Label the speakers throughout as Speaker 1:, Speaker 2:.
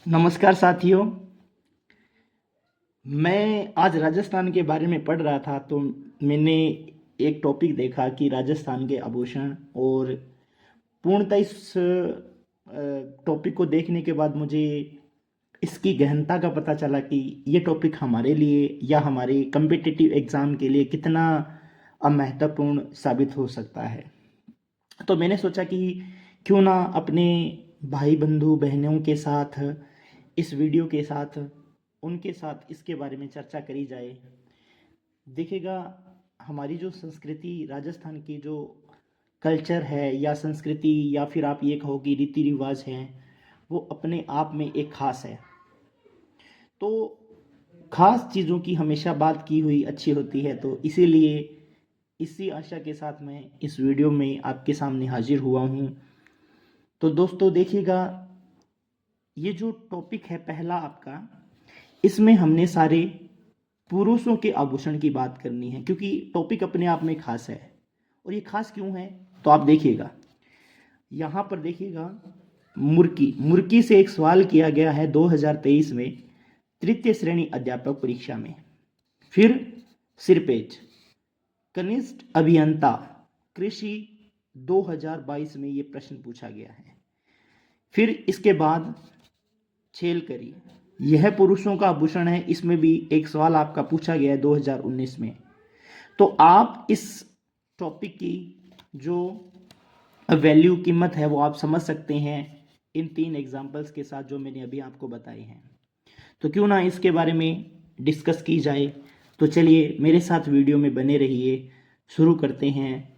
Speaker 1: नमस्कार साथियों। मैं आज राजस्थान के बारे में पढ़ रहा था तो मैंने एक टॉपिक देखा कि राजस्थान के आभूषण। और पूर्णतः इस टॉपिक को देखने के बाद मुझे इसकी गहनता का पता चला कि ये टॉपिक हमारे लिए या हमारे कम्पिटिटिव एग्ज़ाम के लिए कितना महत्वपूर्ण साबित हो सकता है। तो मैंने सोचा कि क्यों ना अपने भाई बंधु बहनों के साथ इस वीडियो के साथ उनके साथ इसके बारे में चर्चा करी जाए। देखिएगा, हमारी जो संस्कृति राजस्थान की जो कल्चर है या संस्कृति या फिर आप ये कहो कि रीति रिवाज हैं, वो अपने आप में एक खास है। तो खास चीज़ों की हमेशा बात की हुई अच्छी होती है, तो इसीलिए इसी आशा के साथ मैं इस वीडियो में आपके सामने हाजिर हुआ हूँ। तो दोस्तों देखिएगा, ये जो टॉपिक है पहला आपका, इसमें हमने सारे पुरुषों के आभूषण की बात करनी है क्योंकि टॉपिक अपने आप में खास है। और ये खास क्यों है तो आप देखिएगा, यहाँ पर देखिएगा, मुर्की मुर्की से एक सवाल किया गया है 2023 में तृतीय श्रेणी अध्यापक परीक्षा में। फिर सिरपेज कनिष्ठ अभियंता कृषि 2022 में ये प्रश्न पूछा गया है। फिर इसके बाद छेल करी, यह पुरुषों का आभूषण है, इसमें भी एक सवाल आपका पूछा गया है 2019 में। तो आप इस टॉपिक की जो वैल्यू कीमत है वो आप समझ सकते हैं इन 3 एग्जाम्पल्स के साथ जो मैंने अभी आपको बताए हैं। तो क्यों ना इसके बारे में डिस्कस की जाए। तो चलिए मेरे साथ वीडियो में बने रहिए। शुरू करते हैं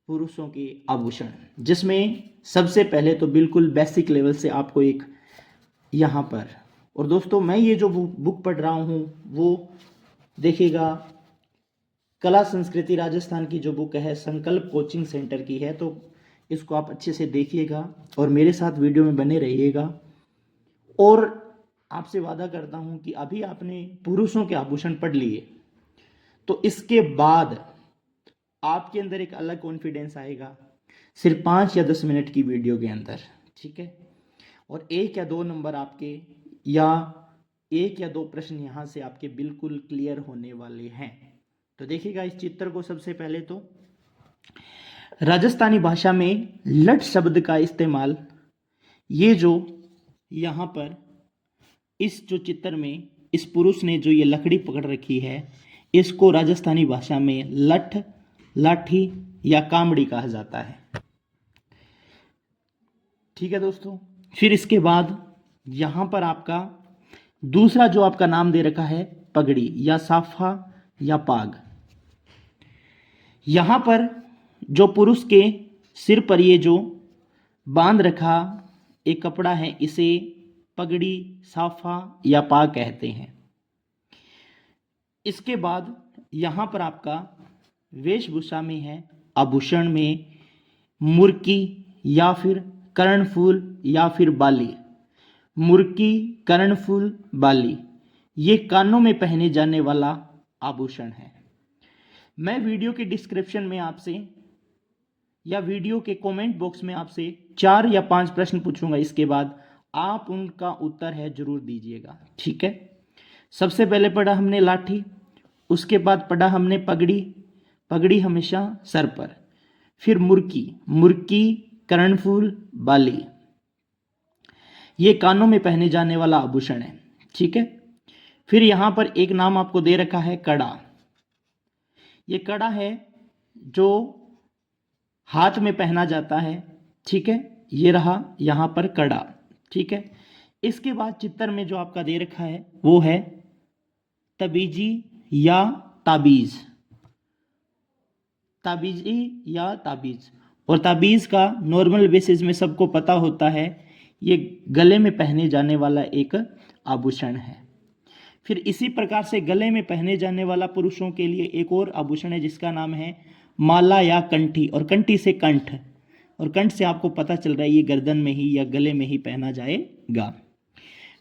Speaker 1: पुरुषों के आभूषण, जिसमें सबसे पहले तो बिल्कुल बेसिक लेवल से आपको एक यहाँ पर, और दोस्तों मैं ये जो बुक पढ़ रहा हूँ वो देखिएगा कला संस्कृति राजस्थान की जो बुक है संकल्प कोचिंग सेंटर की है। तो इसको आप अच्छे से देखिएगा और मेरे साथ वीडियो में बने रहिएगा। और आपसे वादा करता हूँ कि अभी आपने पुरुषों के आभूषण पढ़ लिए तो इसके बाद आपके अंदर एक अलग कॉन्फिडेंस आएगा सिर्फ 5 या 10 मिनट की वीडियो के अंदर, ठीक है। और 1 या 2 नंबर आपके या 1 या 2 प्रश्न यहाँ से आपके बिल्कुल क्लियर होने वाले हैं। तो देखिएगा इस चित्र को। सबसे पहले तो राजस्थानी भाषा में लठ शब्द का इस्तेमाल, ये जो यहाँ पर इस जो चित्र में इस पुरुष ने जो ये लकड़ी पकड़ रखी है, इसको राजस्थानी भाषा में लठ, लाठी या कामड़ी कहा जाता है, ठीक है दोस्तों। फिर इसके बाद यहाँ पर आपका दूसरा जो आपका नाम दे रखा है पगड़ी या साफा या पाग। यहाँ पर जो पुरुष के सिर पर ये जो बांध रखा एक कपड़ा है, इसे पगड़ी, साफा या पाग कहते हैं। इसके बाद यहाँ पर आपका वेशभूषा में है, आभूषण में मुर्की या फिर कर्णफूल या फिर बाली। मुर्की, कर्णफूल, बाली, ये कानों में पहने जाने वाला आभूषण है। मैं वीडियो के डिस्क्रिप्शन में आपसे या वीडियो के कमेंट बॉक्स में आपसे 4 या 5 प्रश्न पूछूंगा, इसके बाद आप उनका उत्तर है जरूर दीजिएगा, ठीक है। सबसे पहले पढ़ा हमने लाठी, उसके बाद पढ़ा हमने पगड़ी, पगड़ी हमेशा सर पर। फिर मुर्की, मुर्की, कर्णफूल, बाली, ये कानों में पहने जाने वाला आभूषण है, ठीक है। फिर यहाँ पर एक नाम आपको दे रखा है कड़ा। ये कड़ा है जो हाथ में पहना जाता है, ठीक है। ये रहा यहाँ पर कड़ा, ठीक है। इसके बाद चित्र में जो आपका दे रखा है वो है तबीजी या ताबीज, ताबीजी या ताबीज। और ताबीज का नॉर्मल बेसिस में सबको पता होता है, ये गले में पहने जाने वाला एक आभूषण है। फिर इसी प्रकार से गले में पहने जाने वाला पुरुषों के लिए एक और आभूषण है जिसका नाम है माला या कंठी, और कंठी से कंठ, और कंठ से आपको पता चल रहा है ये गर्दन में ही या गले में ही पहना जाएगा।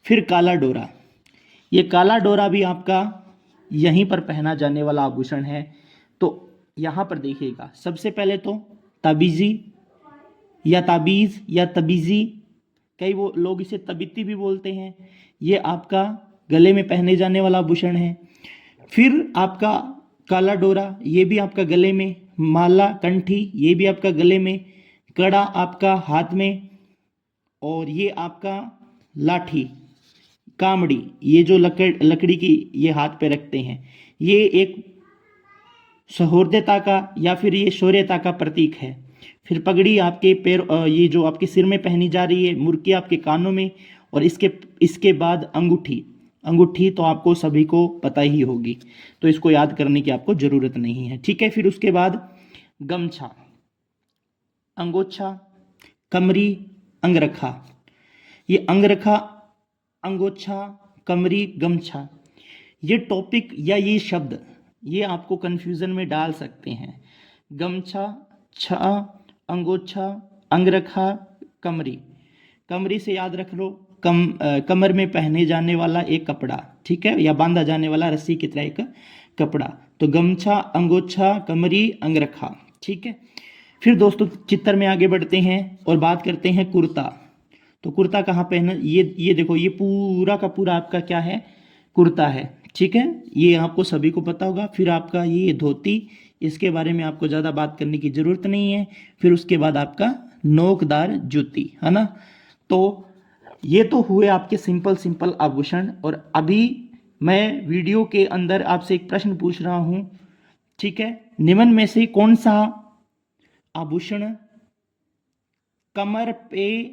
Speaker 1: फिर काला डोरा, ये काला डोरा भी आपका यहीं पर पहना जाने वाला आभूषण है। तो यहाँ पर देखिएगा, सबसे पहले तो ताबीजी या ताबीज या तबीजी, कई वो लोग इसे तबीती भी बोलते हैं। ये आपका गले में पहने जाने वाला आभूषण है। फिर आपका काला डोरा, ये भी आपका गले में। माला, कंठी, ये भी आपका गले में। कड़ा आपका हाथ में। और ये आपका लाठी, कामड़ी, ये जो लकड़ी की ये हाथ पे रखते हैं, ये एक सौहार्दता का या फिर ये शौर्यता का प्रतीक है। फिर पगड़ी आपके पैर, ये जो आपके सिर में पहनी जा रही है, मुर्की आपके कानों में। और इसके बाद अंगूठी। अंगूठी तो आपको सभी को पता ही होगी, तो इसको याद करने की आपको ज़रूरत नहीं है, ठीक है। फिर उसके बाद गमछा, अंगोछा, कमरी, अंगरखा। ये अंगरखा, अंगोछा, कमरी, गमछा, ये टॉपिक या ये शब्द ये आपको कन्फ्यूज़न में डाल सकते हैं। गमछा, छा, अंगोछा, अंगरखा, कमरी। कमरी से याद रख लो, कमर में पहने जाने वाला एक कपड़ा, ठीक है, या बांधा जाने वाला रस्सी की तरह एक कपड़ा। तो गमछा, अंगोछा, कमरी, अंगरखा, ठीक है। फिर दोस्तों चित्र में आगे बढ़ते हैं और बात करते हैं कुर्ता। तो कुर्ता कहाँ पहना, ये देखो, ये पूरा का पूरा आपका क्या है, कुर्ता है, ठीक है, ये आपको सभी को पता होगा। फिर आपका ये धोती, इसके बारे में आपको ज़्यादा बात करने की ज़रूरत नहीं है। फिर उसके बाद आपका नोकदार जूती, है ना। तो ये तो हुए आपके सिंपल आभूषण। और अभी मैं वीडियो के अंदर आपसे एक प्रश्न पूछ रहा हूँ, ठीक है। निम्न में से कौन सा आभूषण कमर पे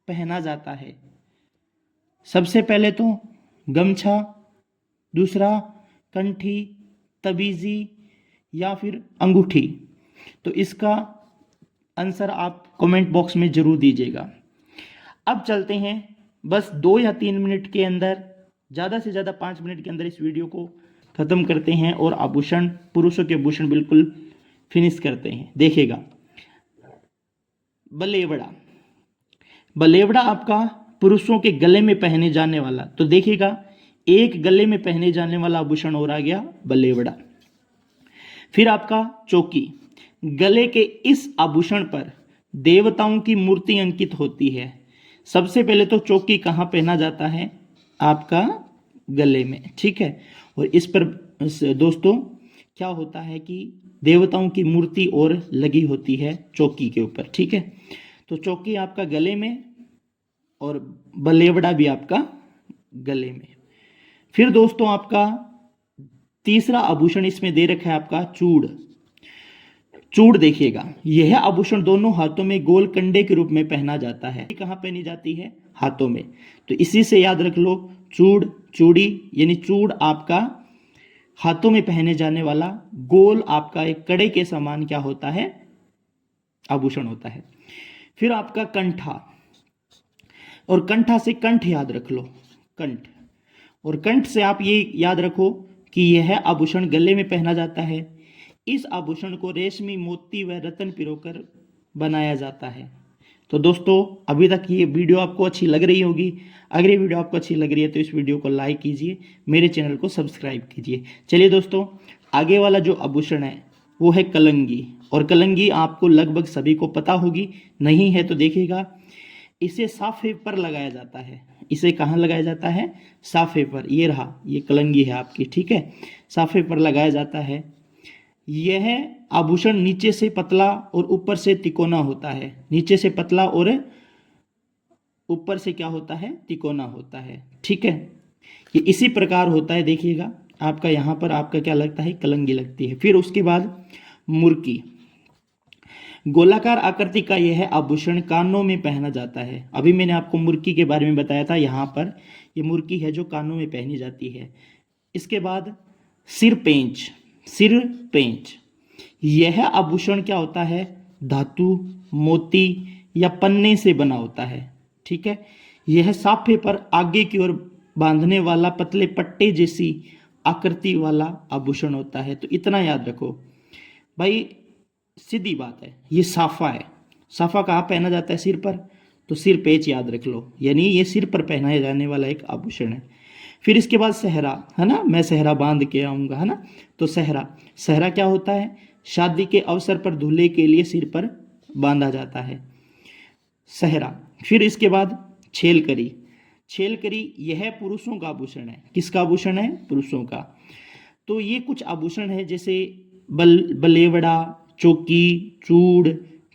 Speaker 1: पहना जाता है? सबसे पहले तो गमछा, दूसरा कंठी, तबीजी, या फिर अंगूठी। तो इसका आंसर आप कमेंट बॉक्स में जरूर दीजिएगा। अब चलते हैं, बस 2 या 3 मिनट के अंदर, ज़्यादा से ज़्यादा 5 मिनट के अंदर इस वीडियो को ख़त्म करते हैं और आभूषण, पुरुषों के आभूषण बिल्कुल फिनिश करते हैं। देखिएगा, बलेवड़ा। बलेवड़ा आपका पुरुषों के गले में पहने जाने वाला, तो देखिएगा एक गले में पहने जाने वाला आभूषण और आ गया, बलेवड़ा। फिर आपका चौकी। गले के इस आभूषण पर देवताओं की मूर्ति अंकित होती है। सबसे पहले तो चौकी कहाँ पहना जाता है? आपका गले में, ठीक है। और इस पर दोस्तों क्या होता है कि देवताओं की मूर्ति और लगी होती है चौकी के ऊपर, ठीक है। तो चौकी आपका गले में और बलेवड़ा भी आपका गले में। फिर दोस्तों आपका तीसरा आभूषण इसमें दे रखा है आपका चूड़। चूड़ देखिएगा, यह आभूषण दोनों हाथों में गोल कंडे के रूप में पहना जाता है। कहाँ पहनी जाती है? हाथों में। तो इसी से याद रख लो, चूड़, चूड़ी, यानी चूड़ आपका हाथों में पहने जाने वाला गोल आपका एक कड़े के समान क्या होता है? आभूषण होता है। फिर आपका कंठा, और कंठा से कंठ याद रख लो, कंठ। और कंठ से आप ये याद रखो कि यह आभूषण गले में पहना जाता है। इस आभूषण को रेशमी, मोती व रत्न पिरोकर बनाया जाता है। तो दोस्तों अभी तक ये वीडियो आपको अच्छी लग रही होगी। अगर ये वीडियो आपको अच्छी लग रही है तो इस वीडियो को लाइक कीजिए, मेरे चैनल को सब्सक्राइब कीजिए। चलिए दोस्तों, आगे वाला जो आभूषण है वो है कलंगी। और कलंगी आपको लगभग सभी को पता होगी, नहीं है तो देखिएगा, इसे साफे पर लगाया जाता है। इसे कहाँ लगाया जाता है? साफे पर। ये रहा, ये कलंगी है आपकी, ठीक है, साफे पर लगाया जाता है। यह आभूषण नीचे से पतला और ऊपर से तिकोना होता है। नीचे से पतला और ऊपर से क्या होता है? तिकोना होता है, ठीक है। ये इसी प्रकार होता है, देखिएगा आपका यहाँ पर आपका क्या लगता है? कलंगी लगती है। फिर उसके बाद मुर्की। गोलाकार आकृति का यह आभूषण कानों में पहना जाता है। अभी मैंने आपको मुर्की के बारे में बताया था, यहाँ पर ये मुर्की है जो कानों में पहनी जाती है। इसके बाद सिर पेंच। सिर पेंच, यह आभूषण क्या होता है? धातु, मोती या पन्ने से बना होता है, ठीक है। यह साफे पर आगे की ओर बांधने वाला पतले पट्टे जैसी आकृति वाला आभूषण होता है। तो इतना याद रखो भाई, सीधी बात है, ये साफा है। साफा कहाँ पहना जाता है? सिर पर। तो सिर पेच याद रख लो, यानी ये सिर पर पहनाया जाने वाला एक आभूषण है। फिर इसके बाद सहरा, है ना, मैं सहरा बांध के आऊँगा, है ना। तो सहरा, सहरा क्या होता है? शादी के अवसर पर दूल्हे के लिए सिर पर बांधा जाता है सहरा। फिर इसके बाद छेलकरी। छेलकरी यह पुरुषों का आभूषण है। किसका आभूषण है? पुरुषों का। तो ये कुछ आभूषण है जैसे बलेवड़ा, चौकी, चूड़,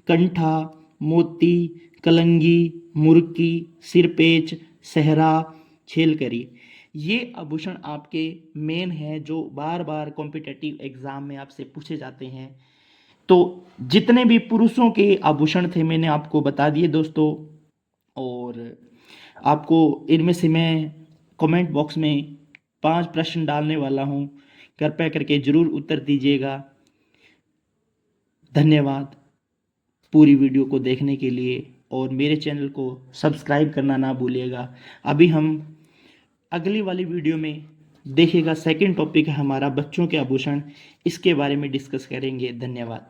Speaker 1: कंठा, मोती, कलंगी, मुर्की, सिरपेच, सहरा, छेलकरी। ये आभूषण आपके मेन है जो बार बार कॉम्पिटिटिव एग्जाम में आपसे पूछे जाते हैं। तो जितने भी पुरुषों के आभूषण थे मैंने आपको बता दिए दोस्तों, और आपको इनमें से मैं कमेंट बॉक्स में 5 प्रश्न डालने वाला हूँ, कृपया करके जरूर उत्तर दीजिएगा। धन्यवाद पूरी वीडियो को देखने के लिए, और मेरे चैनल को सब्सक्राइब करना ना भूलिएगा। अभी हम अगली वाली वीडियो में देखिएगा, सेकंड टॉपिक है हमारा बच्चों के आभूषण, इसके बारे में डिस्कस करेंगे। धन्यवाद।